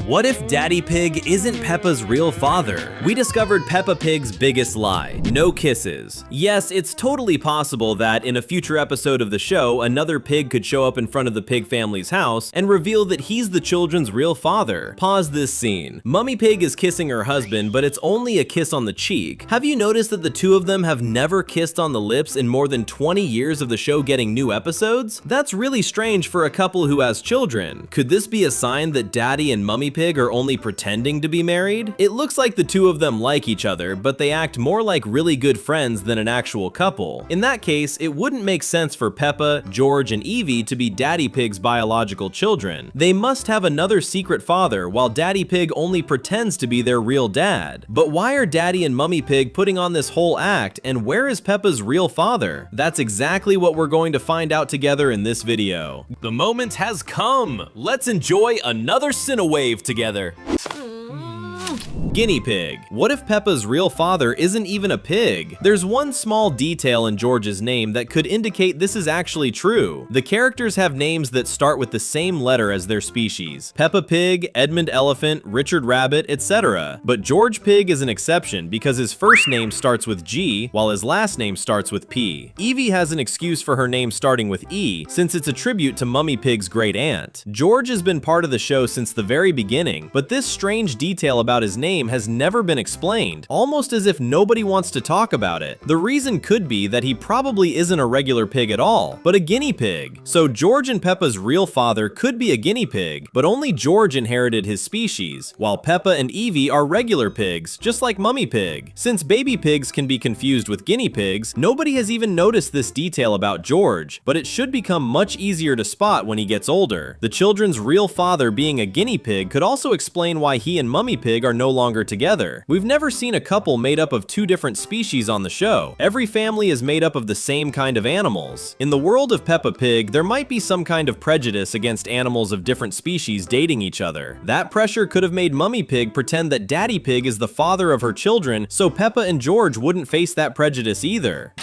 What if Daddy Pig isn't Peppa's real father? We discovered Peppa Pig's biggest lie: no kisses. Yes, it's totally possible that in a future episode of the show, another pig could show up in front of the pig family's house and reveal that he's the children's real father. Pause this scene. Mummy Pig is kissing her husband, but it's only a kiss on the cheek. Have you noticed that the two of them have never kissed on the lips in more than 20 years of the show getting new episodes? That's really strange for a couple who has children. Could this be a sign that Daddy and Mummy Pig are only pretending to be married? It looks like the two of them like each other, but they act more like really good friends than an actual couple. In that case, it wouldn't make sense for Peppa, George, and Evie to be Daddy Pig's biological children. They must have another secret father, while Daddy Pig only pretends to be their real dad. But why are Daddy and Mummy Pig putting on this whole act, and where is Peppa's real father? That's exactly what we're going to find out together in this video. The moment has come! Let's enjoy another Cinewave together. Guinea pig. What if Peppa's real father isn't even a pig? There's one small detail in George's name that could indicate this is actually true. The characters have names that start with the same letter as their species: Peppa Pig, Edmund Elephant, Richard Rabbit, etc. But George Pig is an exception because his first name starts with G, while his last name starts with P. Evie has an excuse for her name starting with E, since it's a tribute to Mummy Pig's great aunt. George has been part of the show since the very beginning, but this strange detail about his name has never been explained, almost as if nobody wants to talk about it. The reason could be that he probably isn't a regular pig at all, but a guinea pig. So George and Peppa's real father could be a guinea pig, but only George inherited his species, while Peppa and Evie are regular pigs, just like Mummy Pig. Since baby pigs can be confused with guinea pigs, nobody has even noticed this detail about George, but it should become much easier to spot when he gets older. The children's real father being a guinea pig could also explain why he and Mummy Pig are no longer together. We've never seen a couple made up of two different species on the show. Every family is made up of the same kind of animals. In the world of Peppa Pig, there might be some kind of prejudice against animals of different species dating each other. That pressure could have made Mummy Pig pretend that Daddy Pig is the father of her children, so Peppa and George wouldn't face that prejudice either.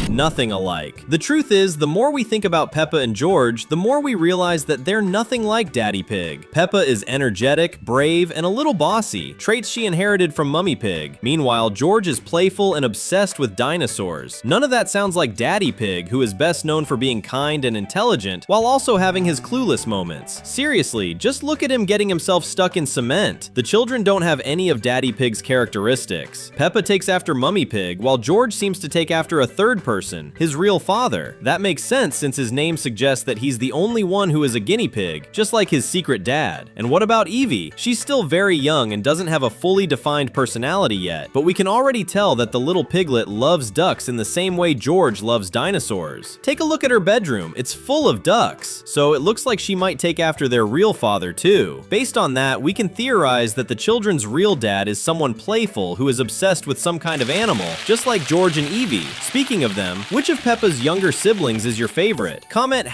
Nothing alike. The truth is, the more we think about Peppa and George, the more we realize that they're nothing like Daddy Pig. Peppa is energetic, brave, and a little bossy, traits she inherited from Mummy Pig. Meanwhile, George is playful and obsessed with dinosaurs. None of that sounds like Daddy Pig, who is best known for being kind and intelligent, while also having his clueless moments. Seriously, just look at him getting himself stuck in cement. The children don't have any of Daddy Pig's characteristics. Peppa takes after Mummy Pig, while George seems to take after a third person, his real father. That makes sense since his name suggests that he's the only one who is a guinea pig, just like his secret dad. And what about Evie? She's still very young and doesn't have a fully defined personality yet, but we can already tell that the little piglet loves ducks in the same way George loves dinosaurs. Take a look at her bedroom, it's full of ducks, so it looks like she might take after their real father too. Based on that, we can theorize that the children's real dad is someone playful who is obsessed with some kind of animal, just like George and Evie. Speaking of them, which of Peppa's younger siblings is your favorite? Comment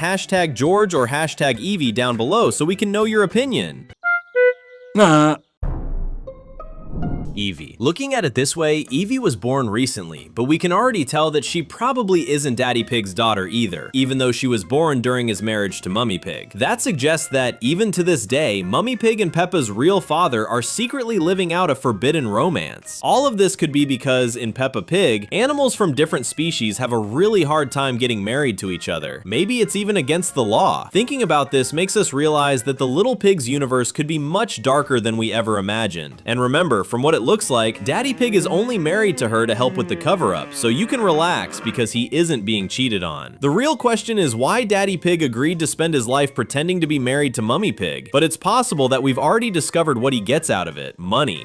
#George or #Evie down below so we can know your opinion. Evie. Looking at it this way, Evie was born recently, but we can already tell that she probably isn't Daddy Pig's daughter either, even though she was born during his marriage to Mummy Pig. That suggests that, even to this day, Mummy Pig and Peppa's real father are secretly living out a forbidden romance. All of this could be because, in Peppa Pig, animals from different species have a really hard time getting married to each other. Maybe it's even against the law. Thinking about this makes us realize that the Little Pig's universe could be much darker than we ever imagined. And remember, from what it looks like, Daddy Pig is only married to her to help with the cover-up, so you can relax because he isn't being cheated on. The real question is why Daddy Pig agreed to spend his life pretending to be married to Mummy Pig, but it's possible that we've already discovered what he gets out of it: money.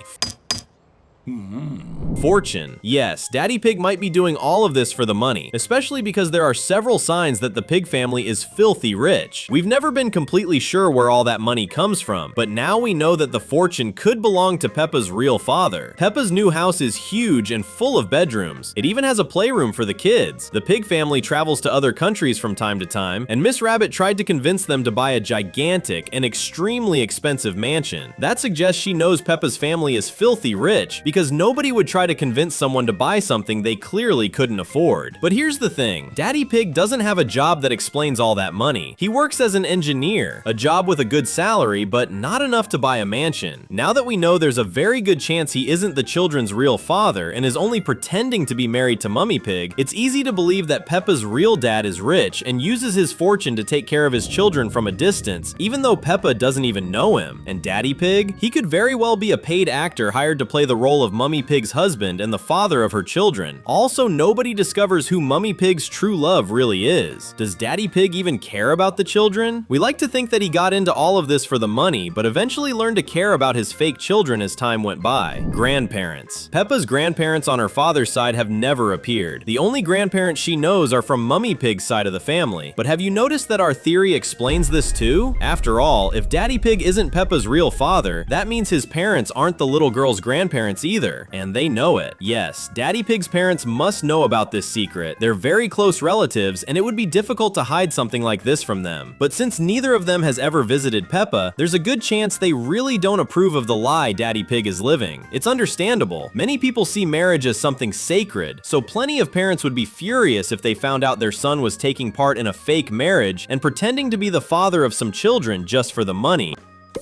Fortune. Yes, Daddy Pig might be doing all of this for the money, especially because there are several signs that the pig family is filthy rich. We've never been completely sure where all that money comes from, but now we know that the fortune could belong to Peppa's real father. Peppa's new house is huge and full of bedrooms. It even has a playroom for the kids. The pig family travels to other countries from time to time, and Miss Rabbit tried to convince them to buy a gigantic and extremely expensive mansion. That suggests she knows Peppa's family is filthy rich, because nobody would try try to convince someone to buy something they clearly couldn't afford. But here's the thing, Daddy Pig doesn't have a job that explains all that money. He works as an engineer, a job with a good salary, but not enough to buy a mansion. Now that we know there's a very good chance he isn't the children's real father and is only pretending to be married to Mummy Pig, it's easy to believe that Peppa's real dad is rich and uses his fortune to take care of his children from a distance, even though Peppa doesn't even know him. And Daddy Pig? He could very well be a paid actor hired to play the role of Mummy Pig's husband and the father of her children. Also, nobody discovers who Mummy Pig's true love really is. Does Daddy Pig even care about the children? We like to think that he got into all of this for the money, but eventually learned to care about his fake children as time went by. Grandparents. Peppa's grandparents on her father's side have never appeared. The only grandparents she knows are from Mummy Pig's side of the family. But have you noticed that our theory explains this too? After all, if Daddy Pig isn't Peppa's real father, that means his parents aren't the little girl's grandparents either, and they know it. Yes, Daddy Pig's parents must know about this secret. They're very close relatives, and it would be difficult to hide something like this from them. But since neither of them has ever visited Peppa, there's a good chance they really don't approve of the lie Daddy Pig is living. It's understandable. Many people see marriage as something sacred, so plenty of parents would be furious if they found out their son was taking part in a fake marriage and pretending to be the father of some children just for the money.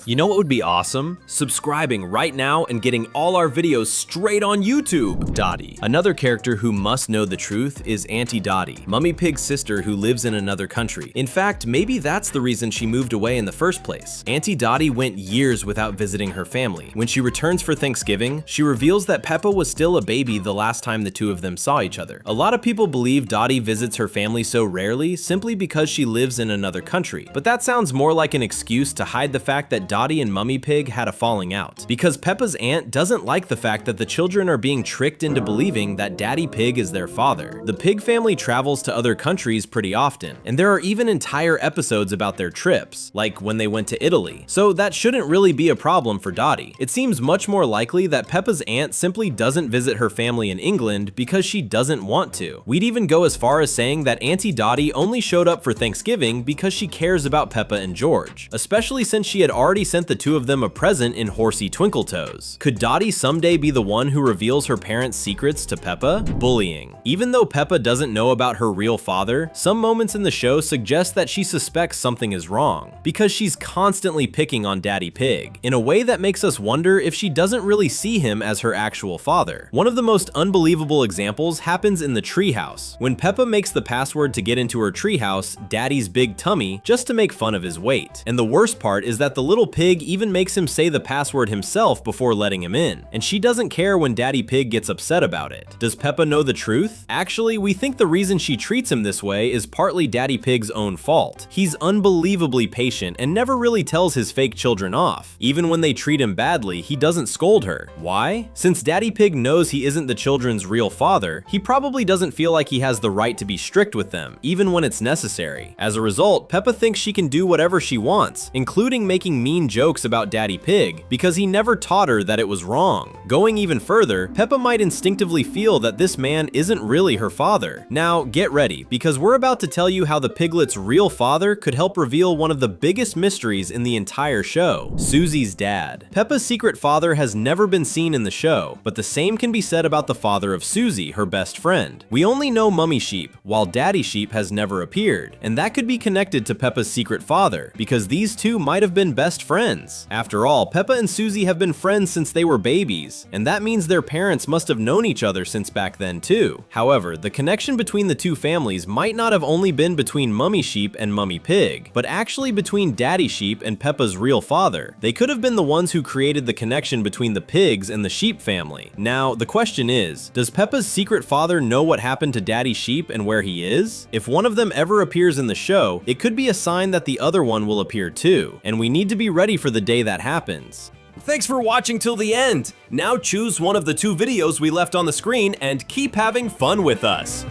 You know what would be awesome? Subscribing right now and getting all our videos straight on YouTube. Dottie. Another character who must know the truth is Auntie Dottie, Mummy Pig's sister who lives in another country. In fact, maybe that's the reason she moved away in the first place. Auntie Dottie went years without visiting her family. When she returns for Thanksgiving, she reveals that Peppa was still a baby the last time the two of them saw each other. A lot of people believe Dottie visits her family so rarely simply because she lives in another country. But that sounds more like an excuse to hide the fact that Dottie and Mummy Pig had a falling out, because Peppa's aunt doesn't like the fact that the children are being tricked into believing that Daddy Pig is their father. The Pig family travels to other countries pretty often, and there are even entire episodes about their trips, like when they went to Italy, so that shouldn't really be a problem for Dottie. It seems much more likely that Peppa's aunt simply doesn't visit her family in England because she doesn't want to. We'd even go as far as saying that Auntie Dottie only showed up for Thanksgiving because she cares about Peppa and George, especially since she had already sent the two of them a present in Horsey Twinkletoes. Could Dottie someday be the one who reveals her parents' secrets to Peppa? Bullying. Even though Peppa doesn't know about her real father, some moments in the show suggest that she suspects something is wrong, because she's constantly picking on Daddy Pig, in a way that makes us wonder if she doesn't really see him as her actual father. One of the most unbelievable examples happens in the treehouse, when Peppa makes the password to get into her treehouse Daddy's big tummy just to make fun of his weight. And the worst part is that the little pig even makes him say the password himself before letting him in, and she doesn't care when Daddy Pig gets upset about it. Does Peppa know the truth? Actually, we think the reason she treats him this way is partly Daddy Pig's own fault. He's unbelievably patient and never really tells his fake children off. Even when they treat him badly, he doesn't scold her. Why? Since Daddy Pig knows he isn't the children's real father, he probably doesn't feel like he has the right to be strict with them, even when it's necessary. As a result, Peppa thinks she can do whatever she wants, including making mean jokes about Daddy Pig, because he never taught her that it was wrong. Going even further, Peppa might instinctively feel that this man isn't really her father. Now, get ready, because we're about to tell you how the piglet's real father could help reveal one of the biggest mysteries in the entire show: Suzy's dad. Peppa's secret father has never been seen in the show, but the same can be said about the father of Suzy, her best friend. We only know Mummy Sheep, while Daddy Sheep has never appeared, and that could be connected to Peppa's secret father, because these two might have been best friends. After all, Peppa and Suzy have been friends since they were babies, and that means their parents must have known each other since back then too. However, the connection between the two families might not have only been between Mummy Sheep and Mummy Pig, but actually between Daddy Sheep and Peppa's real father. They could have been the ones who created the connection between the pigs and the sheep family. Now, the question is, does Peppa's secret father know what happened to Daddy Sheep and where he is? If one of them ever appears in the show, it could be a sign that the other one will appear too, and we need to be ready for the day that happens. Thanks for watching till the end. Now choose one of the two videos we left on the screen and keep having fun with us.